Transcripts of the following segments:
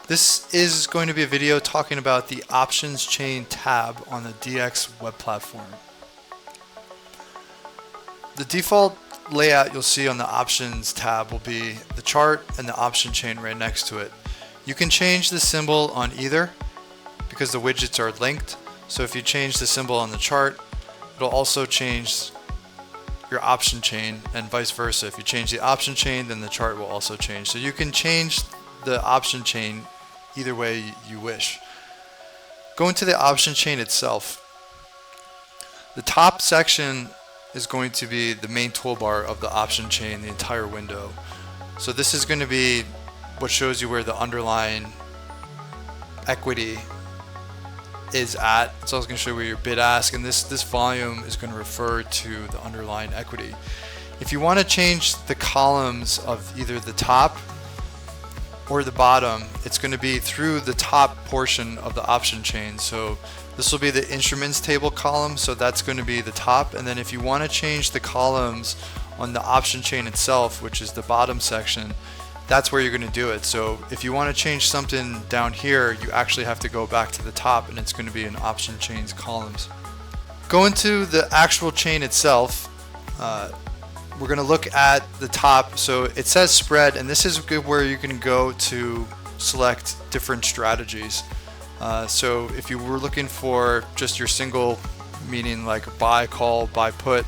This is going to be a video talking about the options chain tab on the DX web platform. The default layout you'll see on the options tab will be the chart and the option chain right next to it. You can change the symbol on either because the widgets are linked. So if you change the symbol on the chart, it'll also change your option chain, and vice versa. If you change the option chain, then the chart will also change. So you can change the option chain either way you wish. Going to the option chain itself, the top section is going to be the main toolbar of the option chain, the entire window. So this is going to be what shows you where the underlying equity is at. It's also going to show you where your bid ask, and this volume is going to refer to the underlying equity. If you want to change the columns of either the top or the bottom, it's going to be through the top portion of the option chain. So this will be the instruments table column, so that's going to be the top. And then if you want to change the columns on the option chain itself, which is the bottom section, that's where you're going to do it. So if you want to change something down here, you actually have to go back to the top, and it's going to be in option chains columns. Going to the actual chain itself, we're going to look at the top. So it says spread, and this is where you can go to select different strategies. So if you were looking for just your single, meaning like buy, call, buy, put,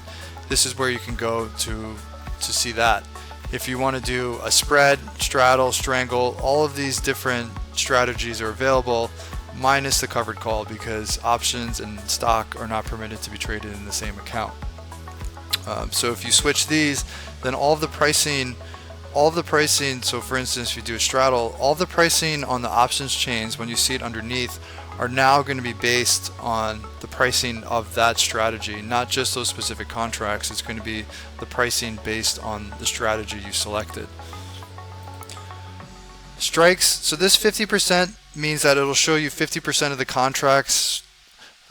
this is where you can go to see that. If you want to do a spread, straddle, strangle, all of these different strategies are available, minus the covered call, because options and stock are not permitted to be traded in the same account. So if you switch these, then all of the pricing, so for instance, if you do a straddle, all the pricing on the options chains, when you see it underneath, are now going to be based on the pricing of that strategy, not just those specific contracts. It's going to be the pricing based on the strategy you selected. Strikes, so this 50% means that it'll show you 50% of the contracts,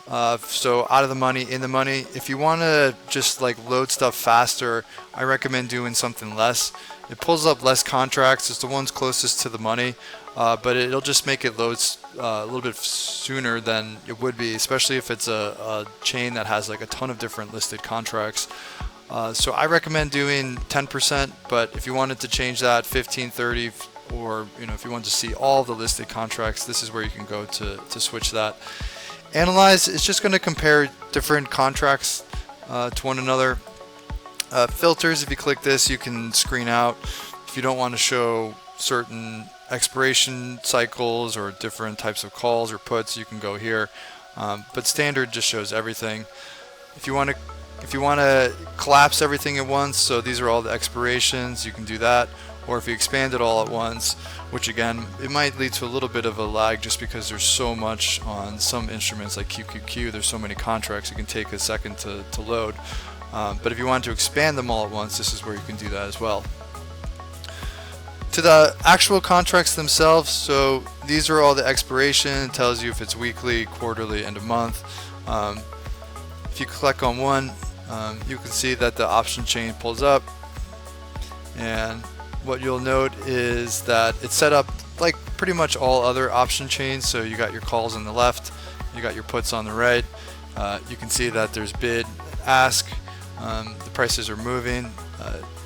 so out of the money, in the money. If you want to just like load stuff faster, I recommend doing something less. It pulls up less contracts. It's the ones closest to the money, but it'll just make it load a little bit sooner than it would be, especially if it's a chain that has like a ton of different listed contracts. So I recommend doing 10%, but if you wanted to change that 15, 30, or if you want to see all the listed contracts, this is where you can go to switch that. Analyze is just going to compare different contracts to one another. Filters, if you click this, you can screen out. If you don't want to show certain expiration cycles or different types of calls or puts, you can go here. But standard just shows everything. If you want to collapse everything at once, so these are all the expirations, you can do that. Or if you expand it all at once, which again, it might lead to a little bit of a lag just because there's so much on some instruments like QQQ, there's so many contracts, it can take a second to load. But if you want to expand them all at once, this is where you can do that as well. To the actual contracts themselves, so these are all the expiration. It tells you if it's weekly, quarterly, end of month. If you click on one, you can see that the option chain pulls up, and what you'll note is that it's set up like pretty much all other option chains. So you got your calls on the left, you got your puts on the right. You can see that there's bid, ask, the prices are moving.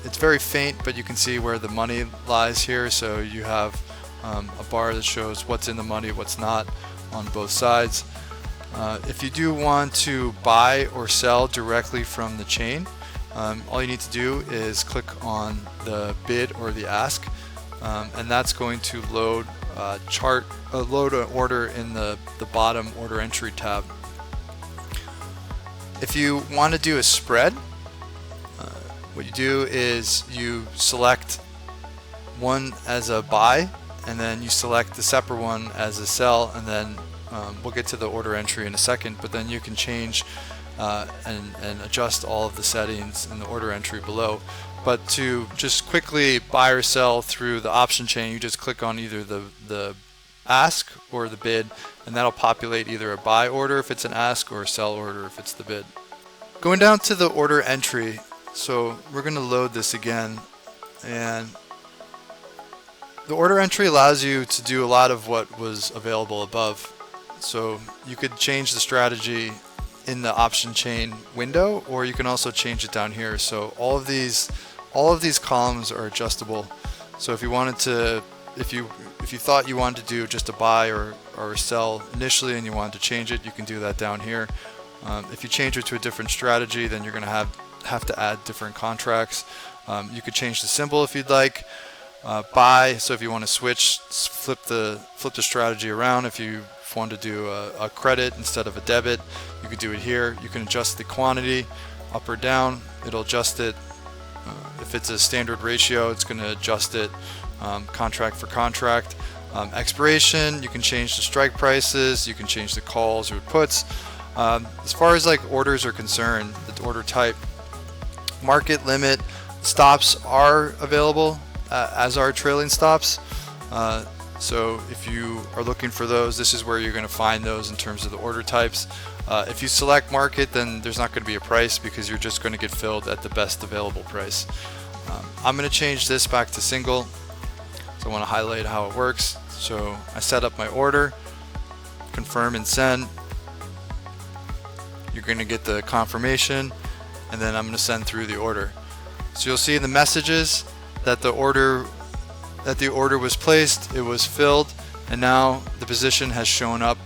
It's very faint, but you can see where the money lies here. So you have a bar that shows what's in the money, what's not on both sides. If you do want to buy or sell directly from the chain, all you need to do is click on the bid or the ask, and that's going to load load an order in the bottom order entry tab. If you want to do a spread, what you do is you select one as a buy, and then you select the separate one as a sell, and then we'll get to the order entry in a second, but then you can change and adjust all of the settings in the order entry below. But to just quickly buy or sell through the option chain, you just click on either the ask or the bid, and that'll populate either a buy order if it's an ask or a sell order if it's the bid. Going down to the order entry, so we're going to load this again, and the order entry allows you to do a lot of what was available above. So you could change the strategy in the option chain window, or you can also change it down here. So all of these columns are adjustable. So if you wanted to, if you thought you wanted to do just a buy or sell initially and you wanted to change it, you can do that down here. If you change it to a different strategy, then you're going to have to add different contracts. You could change the symbol if you'd like. Buy, so if you want to switch, flip the strategy around. If you want to do a credit instead of a debit, you could do it here. You can adjust the quantity up or down. It'll adjust it. If it's a standard ratio, it's going to adjust it contract for contract. Expiration, you can change the strike prices, you can change the calls or puts. As far as like orders are concerned, the order type, market limit, stops are available, as are trailing stops. So if you are looking for those, this is where you're going to find those in terms of the order types. If you select market, then there's not going to be a price because you're just going to get filled at the best available price. I'm going to change this back to single. So I want to highlight how it works. So I set up my order, confirm and send. You're going to get the confirmation, and then I'm going to send through the order. So you'll see in the messages that the order was placed, it was filled, and now the position has shown up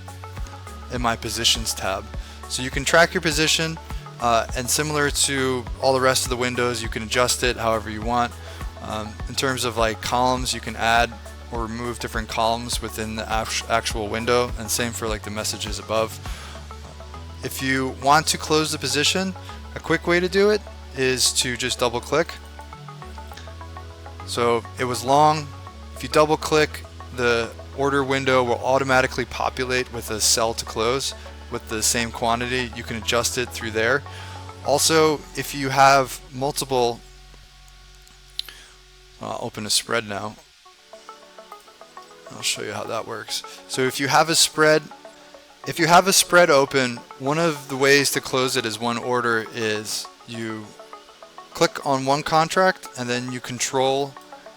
in my positions tab. So you can track your position, and similar to all the rest of the windows, you can adjust it however you want. In terms of like columns, you can add or remove different columns within the actual window, and same for like the messages above. If you want to close the position, a quick way to do it is to just double click. So it was long. If you double click, the order window will automatically populate with a sell to close with the same quantity. You can adjust it through there. Also, if you have multiple, I'll open a spread now. I'll show you how that works. So if you have a spread open, one of the ways to close it as one order is you click on one contract and then you control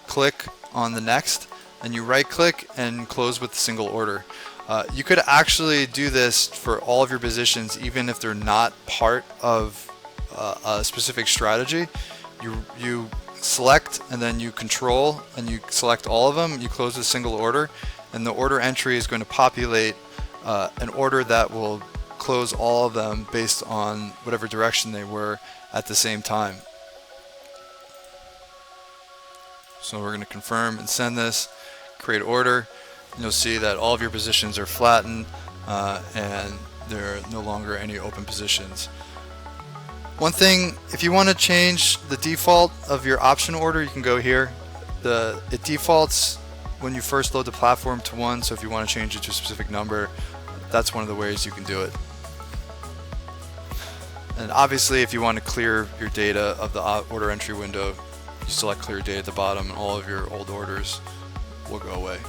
click on the next, and you right click and close with a single order. You could actually do this for all of your positions even if they're not part of a specific strategy. You select and then you control and you select all of them, you close with a single order, and the order entry is going to populate an order that will close all of them based on whatever direction they were at the same time. So we're going to confirm and send this, create order, and you'll see that all of your positions are flattened and there are no longer any open positions. One thing, if you want to change the default of your option order, you can go here. It defaults when you first load the platform to 1, so if you want to change it to a specific number, that's one of the ways you can do it. And obviously, if you want to clear your data of the order entry window, you select clear data at the bottom and all of your old orders will go away.